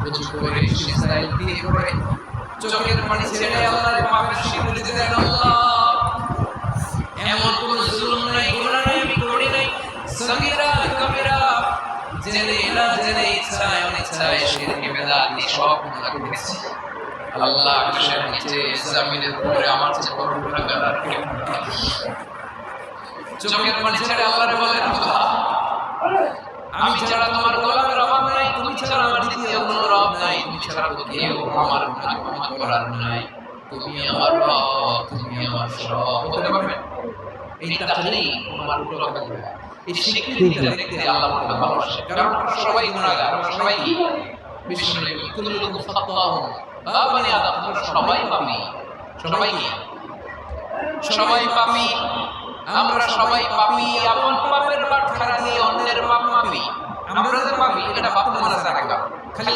উঁচু করে সিজদায় দিয়ে পড়ে চোখের পানি ছেড়ে আল্লাহর পাপের স্বীকৃতি দেন। আল্লাহ, এমন কোন জুলুম নাই, গুনাহ নাই, আমি করি নাই, সগীরা কবিরা, জেনে না জেনে, ইচ্ছায় অনিচ্ছায়, শিরকে বেদাতি সব গুনাহ করেছি। আল্লাহ, আকাশের নিচে জমিনের উপরে আমার চেয়ে বড় গুনাহগার আর কেউ নেই। চোখের পানি ছেড়ে আল্লাহরে বলেন, আল্লাহ, আমি ছাড়া তোমার গোলামের অভাব নাই, তুমি ছাড়া আমার দ্বিতীয় কোনো রব নাই, তুমি ছাড়া তো কেউ আমার গুনাহ ক্ষমা করার নাই, তুমি আমার রব, তুমি আমার সব। বলতে পারবেন? এই তাহলেই আমার উপলব্ধ হয়, এই স্বীকৃতিটা দেখতে আল্লাহ বড় ভালোবাসে। কারণ আমরা সবাই গুনাহগার, আমরা সবাই বিশ্বনবী কুল্লুকুম খাত্তাউন, বানি আদম, আমরা সবাই পাপী। সবাই কি? সবাই পাপী। আমরা সবাই পাপী। আপন পাপের বাটখারা দিয়ে অন্যের পাপ মাপি। আমরা যে পাপী এটা বাপ মানা যায় না, খালি